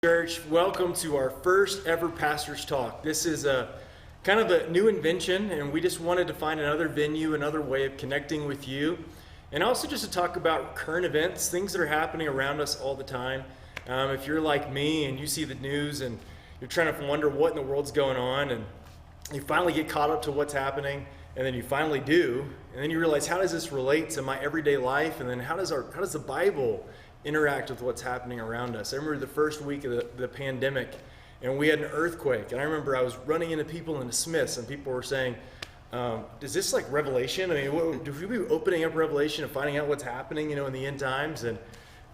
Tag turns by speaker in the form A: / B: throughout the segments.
A: Church, welcome to our first ever Pastor's Talk. This is a kind of a new invention, and we just wanted to find another venue, another way of connecting with you, and also just to talk about current events, things that are happening around us all the time. If you're like me and you see the news and you're trying to wonder what in the world's going on, and you finally get caught up to what's happening, and then you finally do, and then you realize, how does this relate to my everyday life, and then how does the Bible interact with what's happening around us? I remember the first week of the pandemic, and we had an earthquake, and I remember I was running into people in the Smiths, and people were saying, is this like Revelation? I mean, do we be opening up Revelation and finding out what's happening, in the end times, and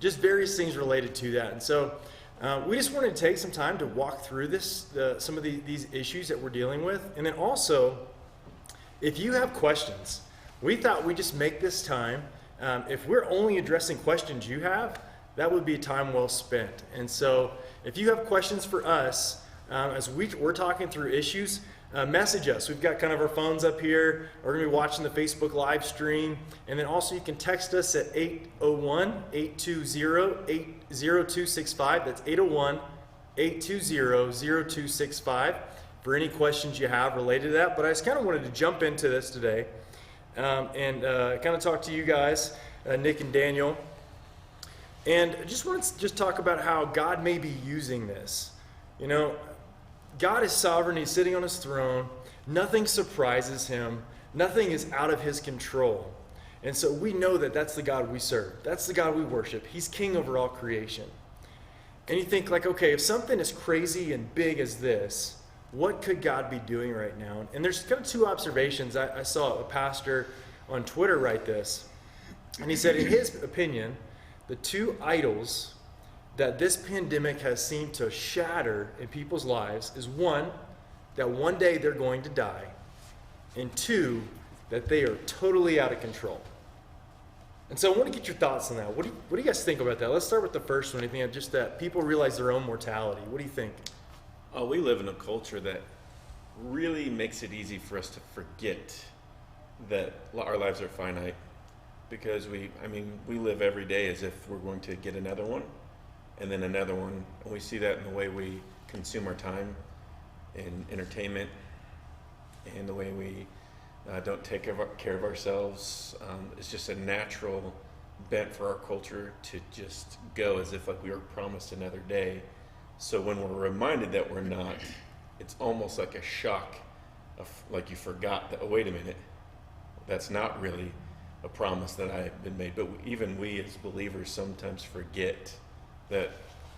A: just various things related to that. And so we just wanted to take some time to walk through some of these issues that we're dealing with, and then also, if you have questions, we thought we'd just make this time. If we're only addressing questions you have, that would be a time well spent. And so if you have questions for us, as we're talking through issues, message us. We've got kind of our phones up here. We're going to be watching the Facebook live stream. And then also you can text us at 801-820-80265. That's 801-820-0265 for any questions you have related to that. But I just kind of wanted to jump into this today. And kind of talk to you guys, Nick and Daniel. And I just want to talk about how God may be using this. God is sovereign. He's sitting on his throne. Nothing surprises him. Nothing is out of his control. And so we know that that's the God we serve. That's the God we worship. He's king over all creation. And you think like, okay, if something as crazy and big as this, what could God be doing right now? And there's kind of two observations. I saw a pastor on Twitter write this, and he said, in his opinion, the two idols that this pandemic has seemed to shatter in people's lives is one, that one day they're going to die, and two, that they are totally out of control. And so I want to get your thoughts on that. What do you guys think about that? Let's start with the first one. I think just that people realize their own mortality. What do you think?
B: Oh, we live in a culture that really makes it easy for us to forget that our lives are finite, because we live every day as if we're going to get another one and then another one. And we see that in the way we consume our time in entertainment and the way we don't take care of ourselves. It's just a natural bent for our culture to just go as if like we were promised another day. So when we're reminded that we're not, it's almost like a shock of like you forgot that, oh, wait a minute, that's not really a promise that I've been made. But even we as believers sometimes forget that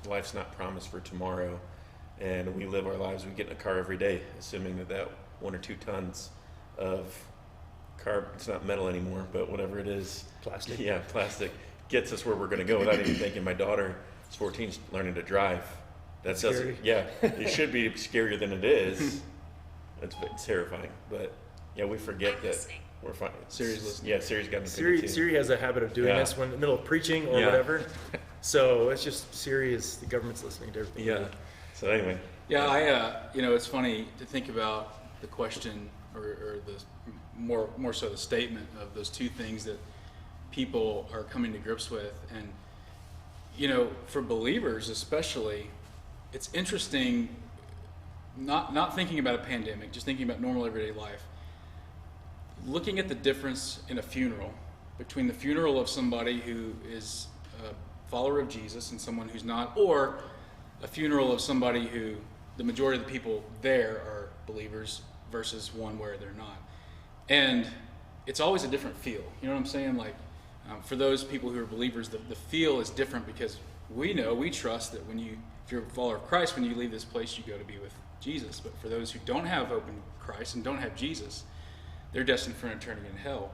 B: life's not promised for tomorrow, and we live our lives, we get in a car every day, assuming that 1 or 2 tons of it's not metal anymore, but whatever it is.
A: Plastic.
B: Yeah, plastic gets us where we're going to go without even thinking. My daughter is 14, learning to drive. That's scary. Yeah, it should be scarier than it is. It's terrifying, but yeah, we forget that we're fine.
A: Siri's listening.
B: Yeah, Siri's got an
A: opinion too. Siri has a habit of doing this when in the middle of preaching or whatever. So it's just Siri is the government's listening to everything.
B: Yeah. So anyway.
C: Yeah, it's funny to think about the question or the more so the statement of those two things that people are coming to grips with, and for believers especially. It's interesting, not thinking about a pandemic, just thinking about normal everyday life. Looking at the difference in a funeral between the funeral of somebody who is a follower of Jesus and someone who's not, or a funeral of somebody who the majority of the people there are believers versus one where they're not. And it's always a different feel. You know what I'm saying? Like for those people who are believers, the feel is different because we trust that if you're a follower of Christ, when you leave this place, you go to be with Jesus. But for those who don't have open Christ and don't have Jesus, they're destined for an eternity in hell.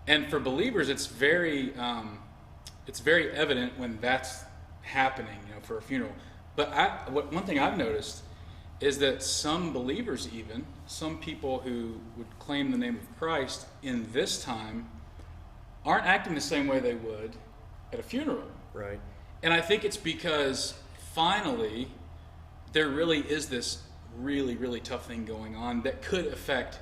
C: And for believers, it's very evident when that's happening, for a funeral. But one thing I've noticed is that some believers, even some people who would claim the name of Christ in this time, aren't acting the same way they would at a funeral.
A: Right.
C: And I think it's because finally there really is this really, really tough thing going on that could affect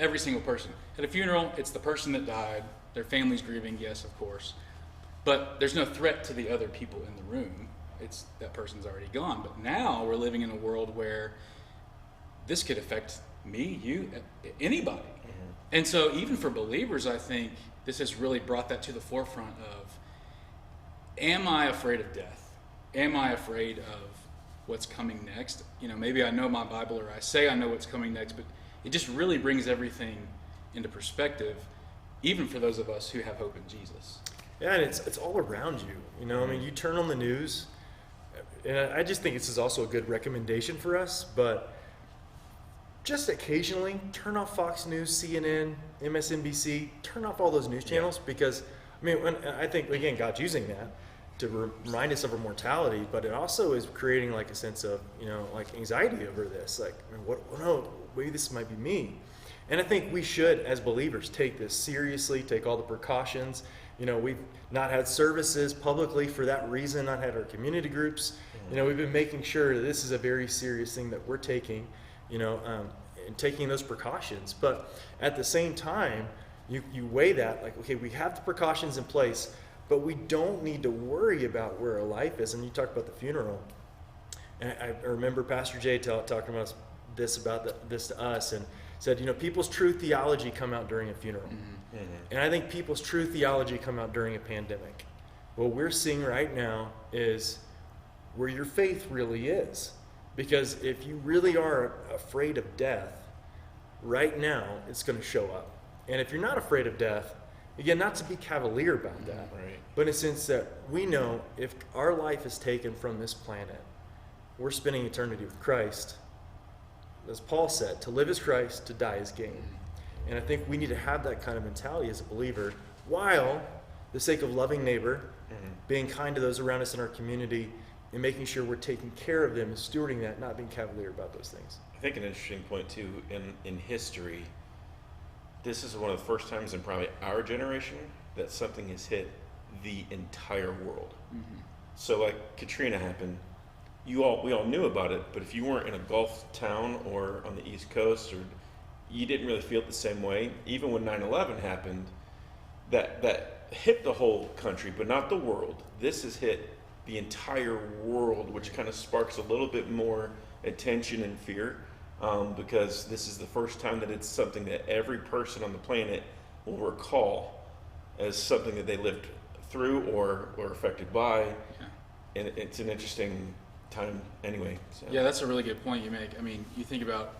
C: every single person. At a funeral, it's the person that died, their family's grieving, yes, of course. But there's no threat to the other people in the room. it's that person's already gone. But now we're living in a world where this could affect me, you, anybody. And so even for believers, I think this has really brought that to the forefront of, am I afraid of death? Am I afraid of what's coming next? You know, maybe I know my Bible, or I say I know what's coming next, but it just really brings everything into perspective, even for those of us who have hope in Jesus.
A: Yeah, and it's all around you. You know, I mean, you turn on the news, and I just think this is also a good recommendation for us, but just occasionally turn off Fox News, CNN, MSNBC, turn off all those news channels, because, I mean, I think, again, God's using that to remind us of our mortality, but it also is creating like a sense of, you know, like anxiety over this. Like, no, maybe this might be me. And I think we should, as believers, take this seriously, take all the precautions. You know, we've not had services publicly for that reason, not had our community groups. You know, we've been making sure that this is a very serious thing that we're taking, you know, and taking those precautions. But at the same time, you weigh that, like, okay, we have the precautions in place, but we don't need to worry about where our life is. And you talked about the funeral. And I remember Pastor Jay talking about this to us, and said, you know, people's true theology come out during a funeral. And I think people's true theology come out during a pandemic. What we're seeing right now is where your faith really is. Because if you really are afraid of death, right now it's going to show up. And if you're not afraid of death, again, not to be cavalier about that,
B: Right.
A: but in a sense that we know if our life is taken from this planet, we're spending eternity with Christ. As Paul said, to live is Christ, to die is gain. And I think we need to have that kind of mentality as a believer, while the sake of loving neighbor, being kind to those around us in our community, and making sure we're taking care of them and stewarding that, not being cavalier about those things.
B: I think an interesting point too, in history, this is one of the first times in probably our generation that something has hit the entire world. So like Katrina happened, we all knew about it, but if you weren't in a Gulf town or on the East Coast, or you didn't really feel it the same way. Even when 9/11 happened, that hit the whole country, but not the world. This has hit the entire world, which kind of sparks a little bit more attention and fear, because this is the first time that it's something that every person on the planet will recall as something that they lived through or affected by. And it's an interesting time anyway. So.
C: Yeah, that's a really good point you make. I mean, you think about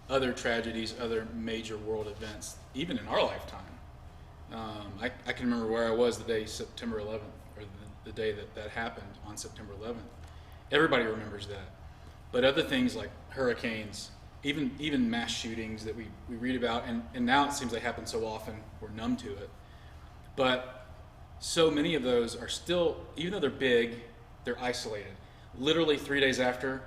C: other tragedies, other major world events, even in our lifetime. I can remember where I was the day September 11th, or the day that happened on September 11th. Everybody remembers that. But other things like hurricanes, even mass shootings that we read about, and now it seems they happen so often, we're numb to it. But so many of those are still, even though they're big, they're isolated. Literally 3 days after,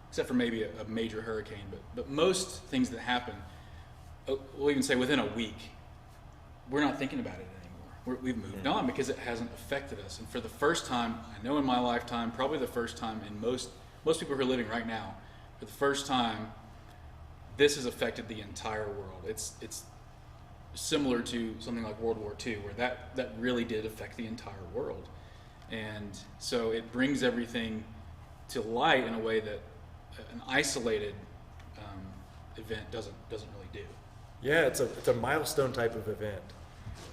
C: except for maybe a major hurricane, but most things that happen, we'll even say within a week, we're not thinking about it anymore. We've moved on because it hasn't affected us. And for the first time, I know in my lifetime, probably the first time in most people who are living right now, for the first time, this has affected the entire world. It's similar to something like World War II, where that really did affect the entire world. And so it brings everything to light in a way that an isolated event doesn't really do.
A: Yeah, it's a milestone type of event.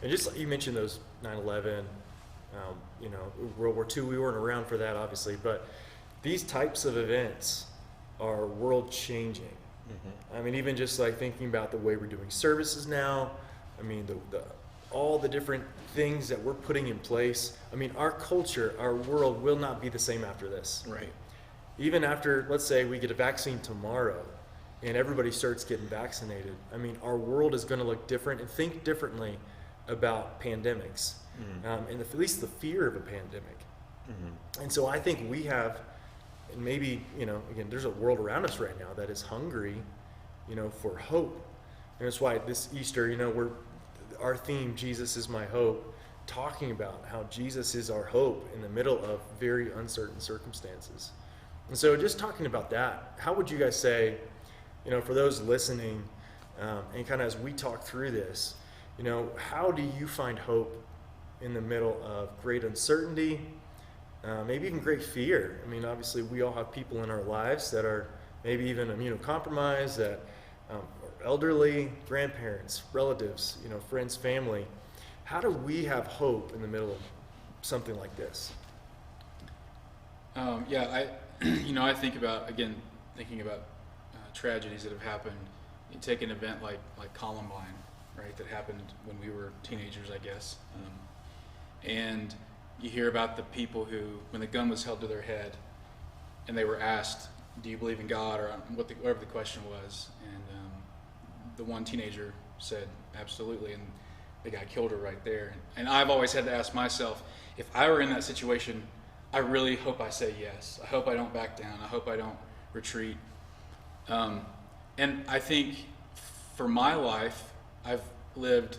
A: And just like you mentioned those 9/11, you know, World War II, we weren't around for that obviously, but these types of events are world changing. I mean, even just like thinking about the way we're doing services now, I mean, all the different things that we're putting in place. I mean, our culture, our world will not be the same after this.
C: Right.
A: Even after, let's say, we get a vaccine tomorrow and everybody starts getting vaccinated, I mean, our world is going to look different and think differently about pandemics, and at least the fear of a pandemic. And so I think we have, and maybe, you know, again, there's a world around us right now that is hungry, you know, for hope. And that's why this Easter, you know, our theme, Jesus is my hope, talking about how Jesus is our hope in the middle of very uncertain circumstances. And so just talking about that, how would you guys say, you know, for those listening, and kind of as we talk through this, you know, how do you find hope in the middle of great uncertainty, maybe even great fear. I mean, obviously, we all have people in our lives that are maybe even immunocompromised, that are elderly, grandparents, relatives, friends, family. How do we have hope in the middle of something like this?
C: I think about, thinking about tragedies that have happened. You take an event like Columbine, right, that happened when we were teenagers, I guess. And you hear about the people who, when the gun was held to their head, and they were asked, do you believe in God, or whatever the question was, and the one teenager said, absolutely, and the guy killed her right there. And I've always had to ask myself, if I were in that situation, I really hope I say yes. I hope I don't back down. I hope I don't retreat. And I think for my life, I've lived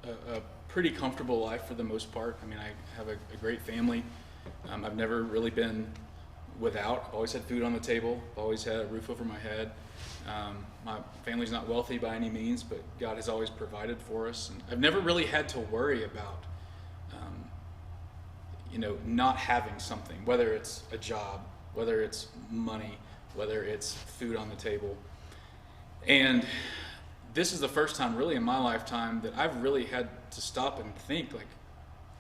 C: a pretty comfortable life for the most part. I mean, I have a great family. I've never really been without. I've always had food on the table. I've always had a roof over my head. My family's not wealthy by any means, but God has always provided for us. And I've never really had to worry about, not having something, whether it's a job, whether it's money, whether it's food on the table. And this is the first time really in my lifetime that I've really had to stop and think, like,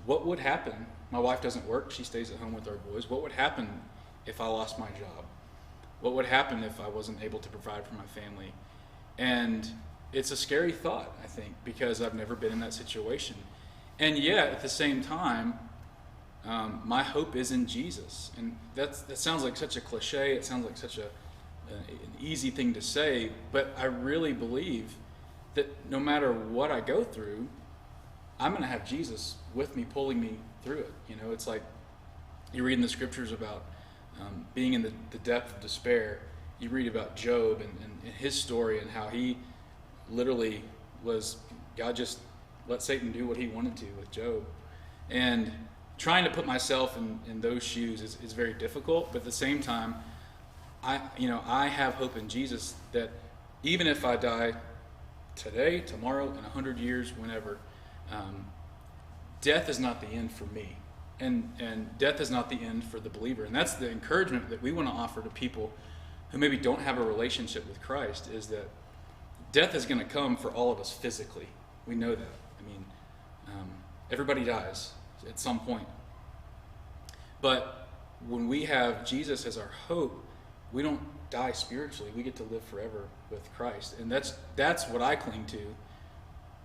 C: what would happen? My wife doesn't work. She stays at home with our boys. What would happen if I lost my job? What would happen if I wasn't able to provide for my family? And it's a scary thought, I think, because I've never been in that situation. And yet, at the same time, my hope is in Jesus. And that sounds like such a cliche. It sounds like such an easy thing to say. But I really believe that no matter what I go through, I'm going to have Jesus with me, pulling me through it. It's like you read in the scriptures about being in the depth of despair. You read about Job and his story and how he literally God just let Satan do what he wanted to with Job. And trying to put myself in those shoes is very difficult, but at the same time, I have hope in Jesus that even if I die today, tomorrow, in 100 years, whenever, death is not the end for me. And death is not the end for the believer. And that's the encouragement that we want to offer to people who maybe don't have a relationship with Christ, is that death is going to come for all of us physically. We know that. I mean, everybody dies at some point. But when we have Jesus as our hope, we don't die spiritually. We get to live forever with Christ. And that's what I cling to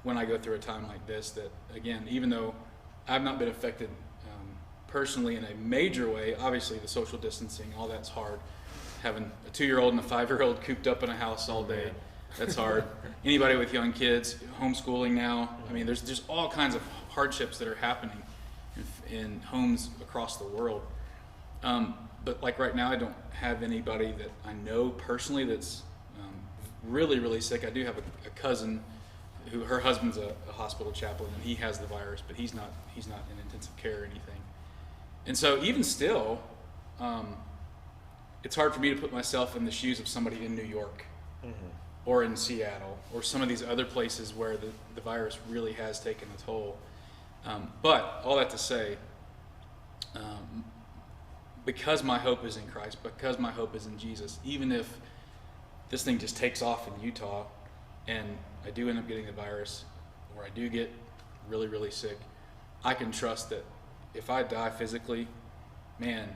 C: when I go through a time like this, that, again, even though I've not been affected personally in a major way, obviously the social distancing, all that's hard. Having a 2-year-old and a 5-year-old cooped up in a house all day, that's hard. Anybody with young kids, homeschooling now, I mean, there's all kinds of hardships that are happening in homes across the world. But like right now, I don't have anybody that I know personally that's really, really sick. I do have a cousin who, her husband's a hospital chaplain, and he has the virus, but he's not in intensive care or anything. And so even still, it's hard for me to put myself in the shoes of somebody in New York, or in Seattle, or some of these other places where the virus really has taken a toll. But all that to say, because my hope is in Christ, because my hope is in Jesus, even if this thing just takes off in Utah and I do end up getting the virus, or I do get really, really sick, I can trust that if I die physically, man,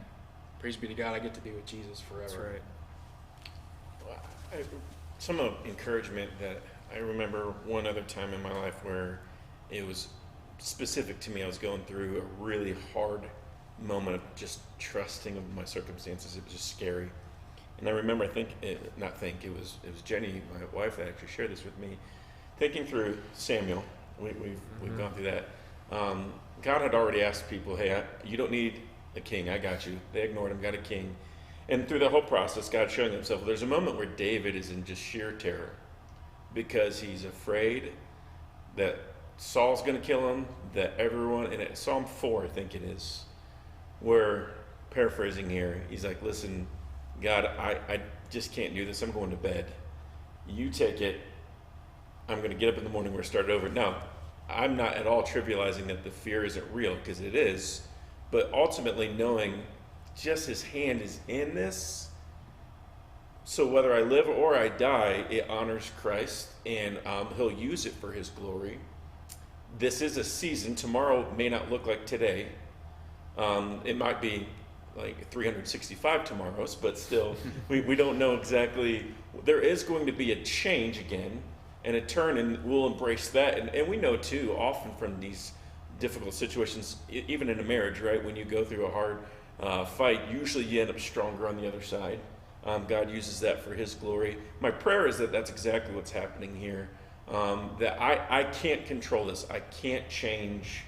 C: praise be to God, I get to be with Jesus forever.
A: That's right.
B: Well, some encouragement that I remember one other time in my life where it was specific to me. I was going through a really hard moment of just trusting of my circumstances. It was just scary. And I remember, it was Jenny, my wife, that actually shared this with me. Thinking through Samuel, we've gone through that. God had already asked people, hey, you don't need a king, I got you. They ignored him, got a king. And through the whole process, God showing himself. There's a moment where David is in just sheer terror because he's afraid that Saul's going to kill him, that everyone, and at Psalm 4, I think it is, where, paraphrasing here, he's like, listen, God, I just can't do this. I'm going to bed. You take it. I'm going to get up in the morning. We're going to start over. Now, I'm not at all trivializing that the fear isn't real, because it is, but ultimately knowing just his hand is in this. So whether I live or I die, it honors Christ, and he'll use it for his glory. This is a season. Tomorrow may not look like today. It might be like 365 tomorrows, but still, we don't know exactly. There is going to be a change again and a turn, and we'll embrace that. And we know too, often from these difficult situations, even in a marriage, right? When you go through a hard fight, usually you end up stronger on the other side. God uses that for his glory. My prayer is that that's exactly what's happening here. That I can't control this. I can't change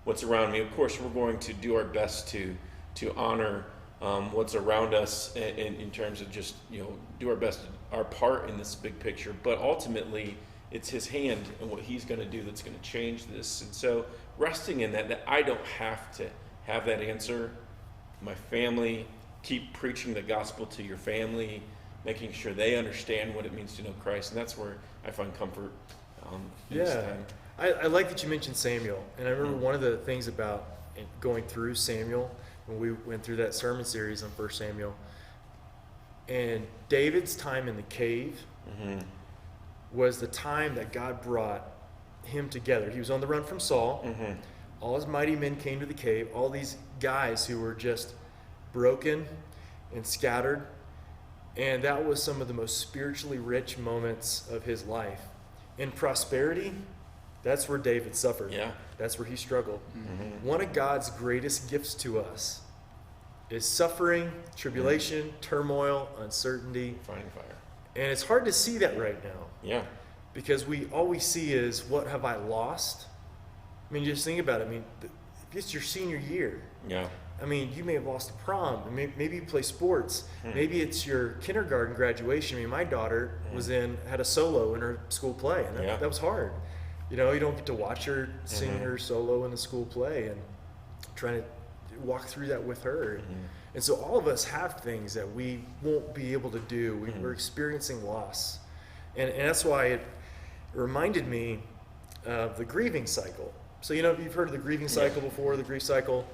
B: what's around me. Of course, we're going to do our best to honor what's around us in terms of just, do our best, our part in this big picture. But ultimately, it's his hand and what he's going to do that's going to change this. And so resting in that I don't have to have that answer. My family, keep preaching the gospel to your family, making sure they understand what it means to know Christ. And that's where I find comfort in this time.
A: I like that you mentioned Samuel. And I remember one of the things about going through Samuel, when we went through that sermon series on 1 Samuel, and David's time in the cave was the time that God brought him together. He was on the run from Saul. All his mighty men came to the cave. All these guys who were just broken and scattered. And that was some of the most spiritually rich moments of his life. In prosperity, that's where David suffered.
B: Yeah.
A: That's where he struggled. One of God's greatest gifts to us is suffering, tribulation, turmoil, uncertainty.
B: Finding fire.
A: And it's hard to see that right now.
B: Yeah.
A: Because all we see is, what have I lost? I mean, just think about it. I mean, it's your senior year.
B: Yeah.
A: I mean, you may have lost a prom. Maybe you play sports. Maybe it's your kindergarten graduation. I mean, my daughter had a solo in her school play, and that was hard. You don't get to watch her sing her solo in the school play, and trying to walk through that with her. And so all of us have things that we won't be able to do. We're experiencing loss. And that's why it reminded me of the grieving cycle. So, you've heard of the grieving cycle before, the grief cycle.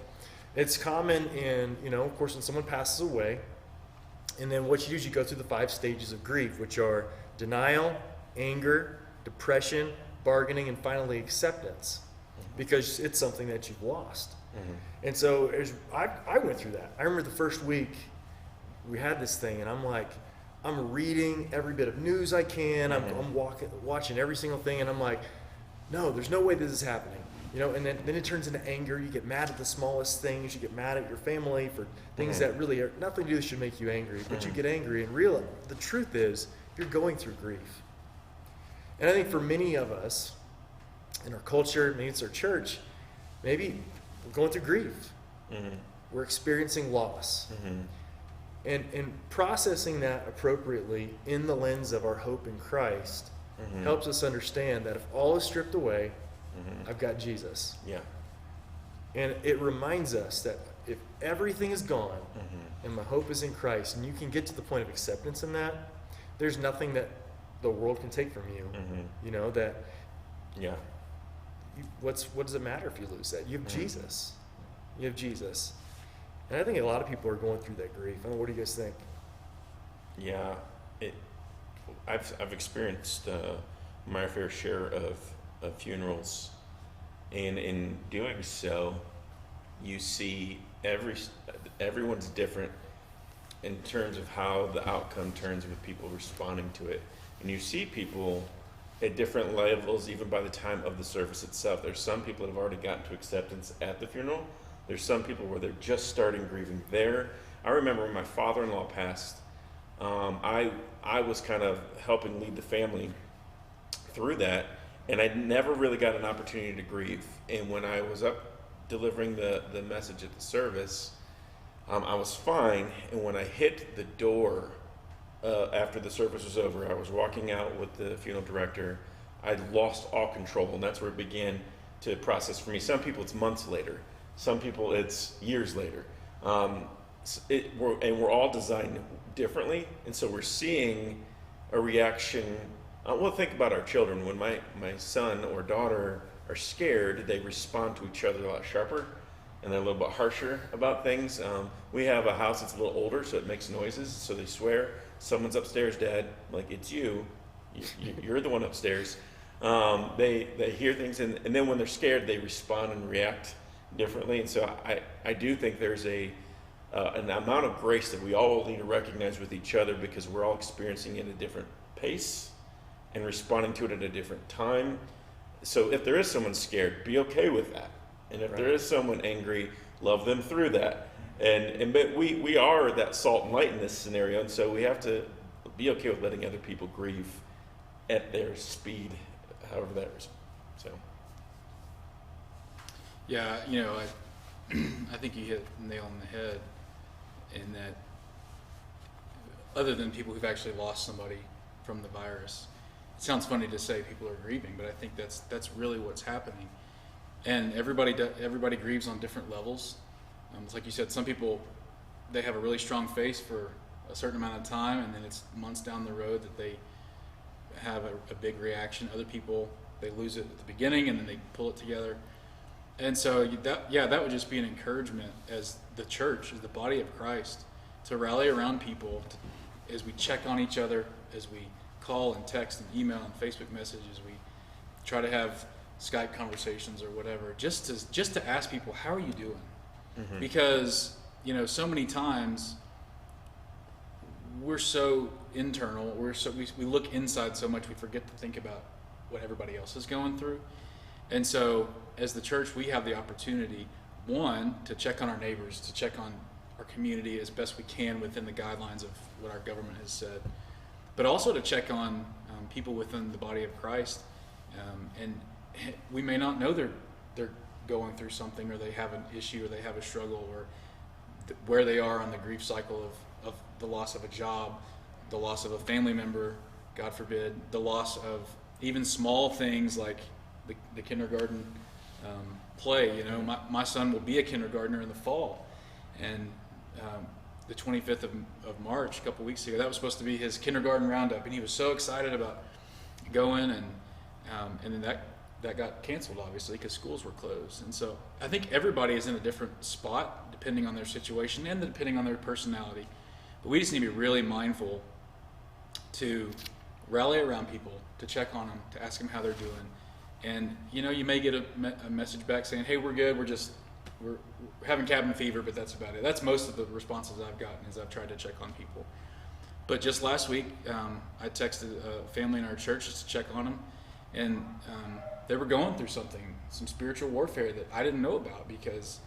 A: It's common in, of course, when someone passes away. And then what you do is you go through the 5 stages of grief, which are denial, anger, depression, bargaining, and finally acceptance, because it's something that you've lost. And so I went through that. I remember the first week we had this thing, and I'm reading every bit of news I can. I'm watching every single thing, and I'm like, no, there's no way this is happening. And then it turns into anger. You get mad at the smallest things. You get mad at your family for things that really are nothing to do should make you angry. But you get angry, and the truth is you're going through grief. And I think for many of us in our culture, maybe it's our church, maybe we're going through grief. We're experiencing loss. And processing that appropriately in the lens of our hope in Christ helps us understand that if all is stripped away, I've got Jesus.
B: Yeah.
A: And it reminds us that if everything is gone and my hope is in Christ, and you can get to the point of acceptance in that, there's nothing that the world can take from you. What does it matter if you lose that? You have Jesus. You have Jesus. And I think a lot of people are going through that grief. I don't know, what do you guys think?
B: Yeah. I've experienced my fair share of funerals, and in doing so, you see everyone's different in terms of how the outcome turns with people responding to it, and you see people at different levels even by the time of the service itself. There's some people that have already gotten to acceptance at the funeral. There's some people where they're just starting grieving there. I remember when my father-in-law passed, I was kind of helping lead the family through that. And I never really got an opportunity to grieve. And when I was up delivering the message at the service, I was fine. And when I hit the door after the service was over, I was walking out with the funeral director. I'd lost all control, and that's where it began to process for me. Some people it's months later. Some people it's years later. And we're all designed differently. And so we're seeing a reaction. Well, think about our children. When my son or daughter are scared, they respond to each other a lot sharper. and they're a little bit harsher about things. We have a house that's a little older, so it makes noises, so they swear. Someone's upstairs, Dad, like it's you. You're the one upstairs. They hear things, and then when they're scared, they respond and react differently. And so I do think there's an amount of grace that we all need to recognize with each other, because we're all experiencing it at a different pace and responding to it at a different time. So if there is someone scared, be okay with that. And if there is someone angry, love them through that. But we are that salt and light in this scenario, and so we have to be okay with letting other people grieve at their speed, however that is. So.
C: Yeah, I think you hit the nail on the head in that, other than people who've actually lost somebody from the virus, it sounds funny to say people are grieving, but I think that's really what's happening. And everybody grieves on different levels. It's like you said, some people, they have a really strong face for a certain amount of time, and then it's months down the road that they have a big reaction. Other people, they lose it at the beginning and then they pull it together. And so that would just be an encouragement as the church, as the body of Christ, to rally around people as we check on each other, as we call and text and email and Facebook messages, we try to have Skype conversations or whatever, just to ask people, how are you doing? Mm-hmm. Because so many times we're so internal, we look inside so much, we forget to think about what everybody else is going through. And so as the church, we have the opportunity, one, to check on our neighbors, to check on our community as best we can within the guidelines of what our government has said, but also to check on people within the body of Christ. And we may not know they're going through something, or they have an issue, or they have a struggle, or where they are on the grief cycle of the loss of a job, the loss of a family member, God forbid, the loss of even small things like the kindergarten play. My son will be a kindergartner in the fall, and the 25th of March, a couple weeks ago, that was supposed to be his kindergarten roundup, and he was so excited about going, and then that got canceled, obviously, because schools were closed. And so I think everybody is in a different spot depending on their situation and depending on their personality. But we just need to be really mindful to rally around people, to check on them, to ask them how they're doing. And you may get a message back saying, "Hey, we're good. We're having cabin fever," but that's about it. That's most of the responses I've gotten as I've tried to check on people. But just last week, I texted a family in our church just to check on them, and they were going through some spiritual warfare that I didn't know about, because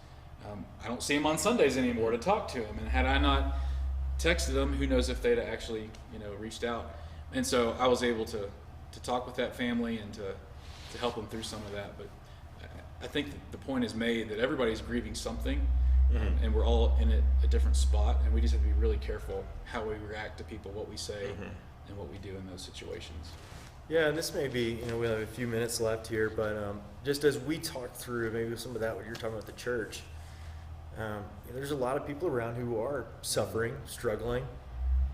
C: I don't see them on Sundays anymore to talk to them. And had I not texted them, who knows if they'd actually reached out. And so I was able to talk with that family and to help them through some of that. But I think the point is made that everybody's grieving something, mm-hmm. And we're all in a different spot, and we just have to be really careful how we react to people, what we say, mm-hmm. and what we do in those situations.
A: Yeah, and this may be, we have a few minutes left here, but just as we talk through maybe some of that, what you're talking about the church, there's a lot of people around who are suffering, struggling.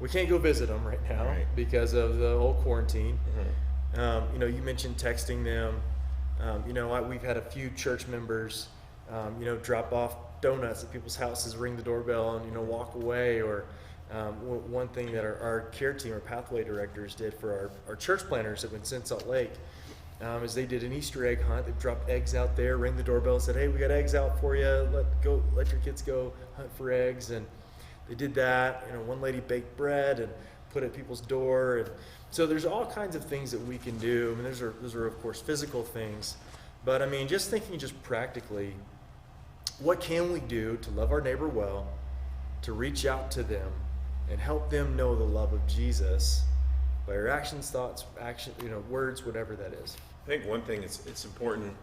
A: We can't go visit them right now because of the whole quarantine. Mm-hmm. You mentioned texting them. We've had a few church members, drop off donuts at people's houses, ring the doorbell, and walk away. Or one thing that our care team, our pathway directors, did for our church planners that went to Salt Lake, is they did an Easter egg hunt. They dropped eggs out there, ring the doorbell, and said, "Hey, we got eggs out for you. Let your kids go hunt for eggs." And they did that. One lady baked bread and put it at people's door. And so there's all kinds of things that we can do. I mean, those are of course physical things, but just thinking just practically, what can we do to love our neighbor well, to reach out to them and help them know the love of Jesus by our actions, thoughts, words, whatever that is.
B: I think one thing it's important,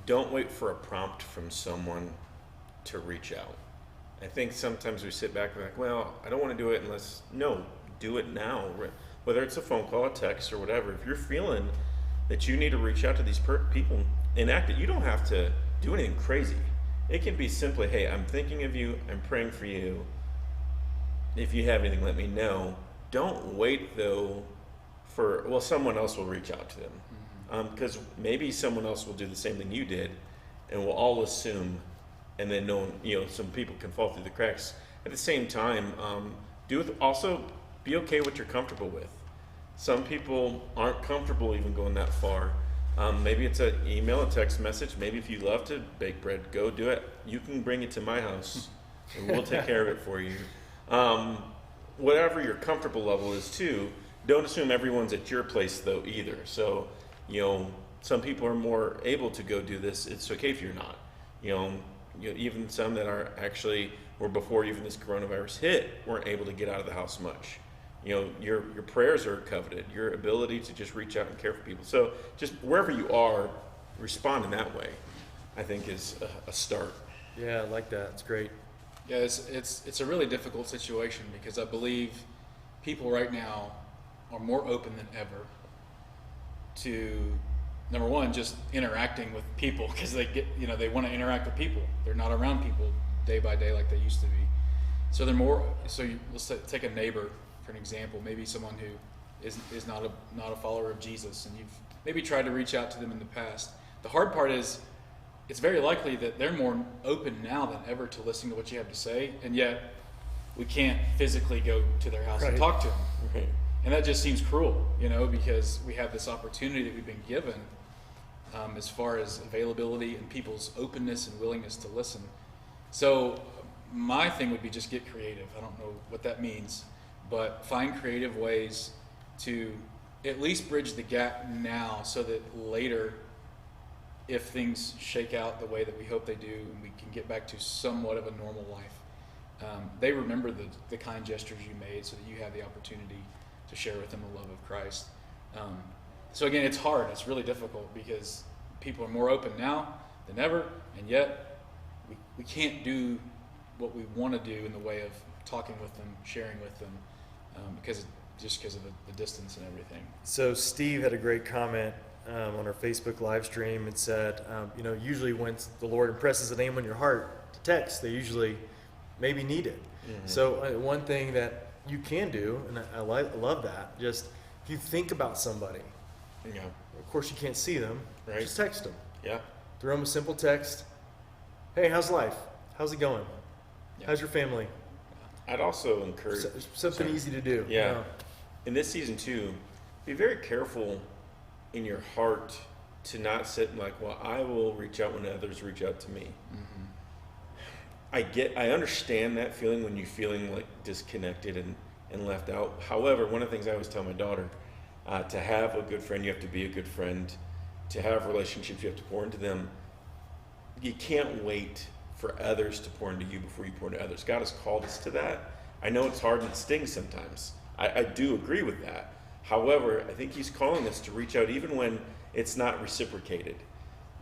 B: don't wait for a prompt from someone to reach out. I think sometimes we sit back and we're like, well, I don't want to do it unless, no, do it now. Whether it's a phone call, a text, or whatever. If you're feeling that you need to reach out to these people, enact it. You don't have to do anything crazy. It can be simply, hey, I'm thinking of you, I'm praying for you. If you have anything, let me know. Don't wait, though, someone else will reach out to them. Because maybe someone else will do the same thing you did, and we'll all assume and then no one, some people can fall through the cracks. At the same time, also be okay with what you're comfortable with. Some people aren't comfortable even going that far. Maybe it's an email, a text message. Maybe if you love to bake bread, go do it. You can bring it to my house, and we'll take care of it for you. Whatever your comfortable level is too, don't assume everyone's at your place though either. So, some people are more able to go do this. It's okay if you're not. Even some that are actually, or before even this coronavirus hit, weren't able to get out of the house much. Your prayers are coveted, your ability to just reach out and care for people. So just wherever you are, respond in that way, I think is a start.
A: Yeah, I like that. It's great.
C: Yeah, it's a really difficult situation because I believe people right now are more open than ever to, number one, just interacting with people because they want to interact with people. They're not around people day by day like they used to be. So they're more. Let's take a neighbor for an example. Maybe someone who is not a follower of Jesus, and you've maybe tried to reach out to them in the past. The hard part is, it's very likely that they're more open now than ever to listening to what you have to say, and yet we can't physically go to their house and talk to them.
B: Right.
C: And that just seems cruel, because we have this opportunity that we've been given as far as availability and people's openness and willingness to listen. So my thing would be just get creative. I don't know what that means, but find creative ways to at least bridge the gap now so that later, if things shake out the way that we hope they do and we can get back to somewhat of a normal life, they remember the kind gestures you made so that you have the opportunity to share with them the love of Christ. So again, it's hard. It's really difficult because people are more open now than ever, and yet we can't do what we want to do in the way of talking with them, sharing with them, because of the distance and everything.
A: So Steve had a great comment on our Facebook live stream. It said, usually when the Lord impresses a name on your heart to text, they usually maybe need it. Mm-hmm. So one thing that you can do, and I love that, just if you think about somebody, of course you can't see them,
B: right.
A: Just text them.
B: Yeah.
A: Throw them a simple text. Hey, how's life? How's it going? Yeah. How's your family?
B: I'd also encourage
A: something easy to do.
B: Yeah. In this season too, be very careful in your heart to not sit and I will reach out when others reach out to me. Mm-hmm. I understand that feeling when you're feeling like disconnected and left out. However, one of the things I always tell my daughter, to have a good friend, you have to be a good friend. To have relationships, you have to pour into them. You can't wait for others to pour into you before you pour into others. God has called us to that. I know it's hard and it stings sometimes. I do agree with that. However, I think he's calling us to reach out even when it's not reciprocated,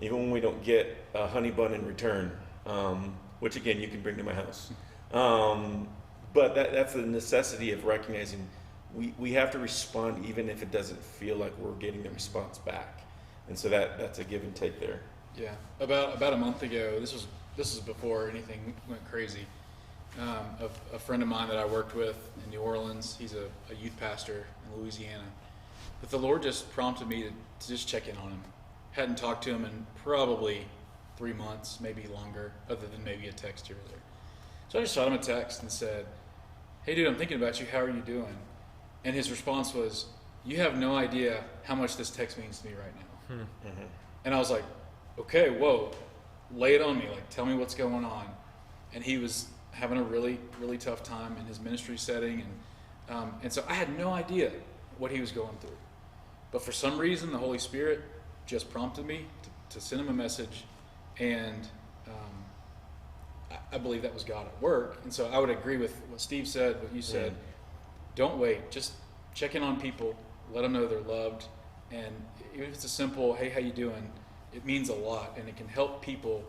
B: even when we don't get a honey bun in return, which again, you can bring to my house. But that's the necessity of recognizing we have to respond even if it doesn't feel like we're getting the response back. And so that's a give and take there.
C: Yeah. About a month ago, this was before anything went crazy. A friend of mine that I worked with in New Orleans, he's a youth pastor in Louisiana. But the Lord just prompted me to just check in on him. Hadn't talked to him in probably 3 months, maybe longer, other than maybe a text here or there. So I just shot him a text and said, "Hey dude, I'm thinking about you. How are you doing?" And his response was, "You have no idea how much this text means to me right now." Mm-hmm. And I was like, "Okay, whoa, lay it on me. Tell me what's going on." And he was having a really, really tough time in his ministry setting, and so I had no idea what he was going through. But for some reason, the Holy Spirit just prompted me to send him a message, and I believe that was God at work. And so I would agree with what Steve said, what you said. Don't wait. Just check in on people. Let them know they're loved. And even if it's a simple, "Hey, how you doing?" it means a lot, and it can help people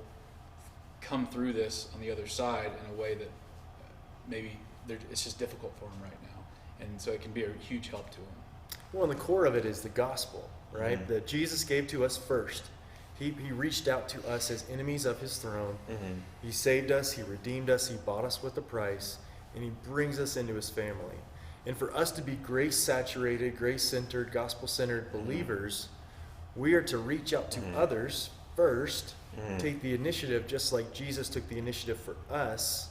C: come through this on the other side in a way that maybe it's just difficult for them right now. And so it can be a huge help to them.
A: Well, and the core of it is the gospel, right?
B: Mm-hmm.
A: That Jesus gave to us first. He reached out to us as enemies of his throne. Mm-hmm. He saved us. He redeemed us. He bought us with a price. And he brings us into his family. And for us to be grace-saturated, grace-centered, gospel-centered believers, we are to reach out to others first take the initiative just like Jesus took the initiative for us,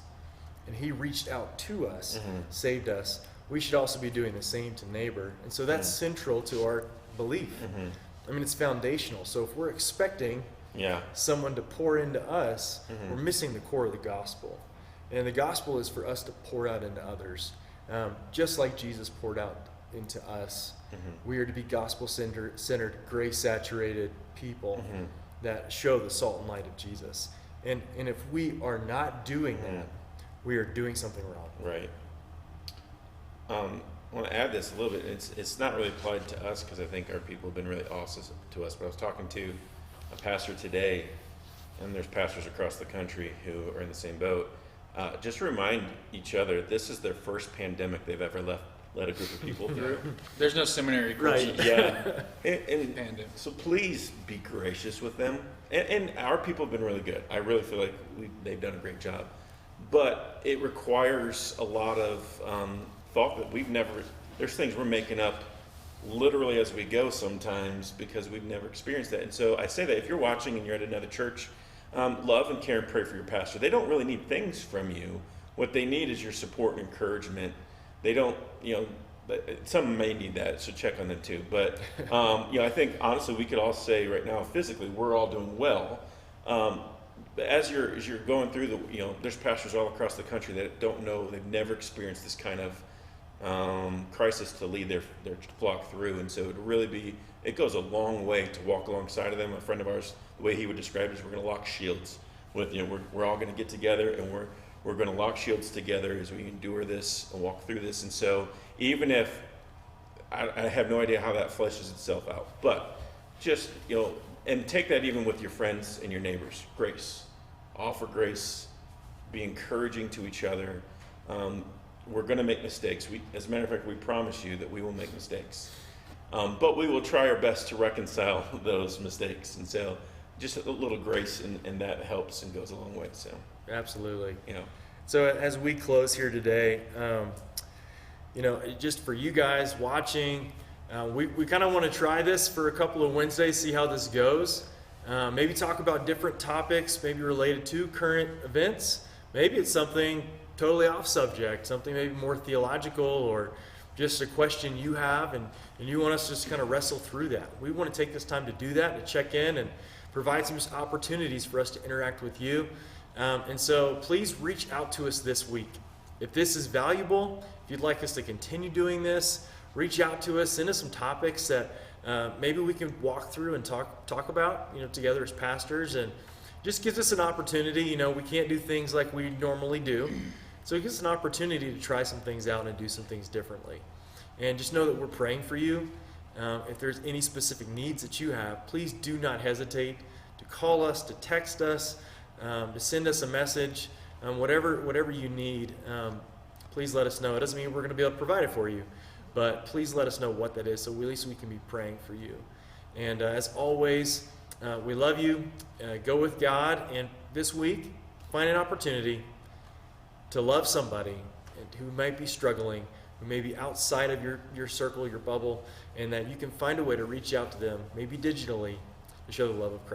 A: and he reached out to us, saved us. We should also be doing the same to neighbor. And so that's central to our belief. I mean, it's foundational. So if we're expecting someone to pour into us, we're missing the core of the gospel. And the gospel is for us to pour out into others. Just like Jesus poured out into us, we are to be gospel-centered, grace-saturated people that show the salt and light of Jesus. And if we are not doing that, we are doing something wrong.
B: Right. I want to add this a little bit. It's not really applied to us because I think our people have been really awesome to us. But I was talking to a pastor today, and there's pastors across the country who are in the same boat. Just remind each other, this is their first pandemic they've ever led a group of people through.
C: There's no seminary course.
B: Right, yeah. and so please be gracious with them. And our people have been really good. I really feel like they've done a great job. But it requires a lot of thought that there's things we're making up literally as we go sometimes because we've never experienced that. And so I say that if you're watching and you're at another church, love and care and pray for your pastor. They don't really need things from you. What they need is your support and encouragement. They don't, some may need that, so check on them too. But, I think honestly we could all say right now physically we're all doing well. But as you're going through there's pastors all across the country that don't know, they've never experienced this kind of crisis to lead their flock through. And so it goes a long way to walk alongside of them. A friend of ours, the way he would describe it is we're going to lock shields with, we're all going to get together and we're going to lock shields together as we endure this and walk through this. And so even if I have no idea how that fleshes itself out, but just, and take that even with your friends and your neighbors. Grace. Offer grace. Be encouraging to each other. We're going to make mistakes. As a matter of fact, we promise you that we will make mistakes. But we will try our best to reconcile those mistakes. And so just a little grace, and that helps and goes a long way. So
A: absolutely. So as we close here today, just for you guys watching, we kind of want to try this for a couple of Wednesdays, see how this goes. Maybe talk about different topics, maybe related to current events. Maybe it's something totally off subject, something maybe more theological or just a question you have and you want us to just kind of wrestle through that. We want to take this time to do that, to check in and provide some opportunities for us to interact with you. And so please reach out to us this week. If this is valuable, if you'd like us to continue doing this, reach out to us, send us some topics that maybe we can walk through and talk about, together as pastors, and just gives us an opportunity. We can't do things like we normally do, so it gives us an opportunity to try some things out and do some things differently. And just know that we're praying for you. If there's any specific needs that you have, please do not hesitate to call us, to text us, to send us a message, whatever you need. Please let us know. It doesn't mean we're going to be able to provide it for you, but please let us know what that is so at least we can be praying for you. And as always, we love you. Go with God. And this week, find an opportunity to love somebody who might be struggling, who may be outside of your circle, your bubble, and that you can find a way to reach out to them, maybe digitally, to show the love of Christ.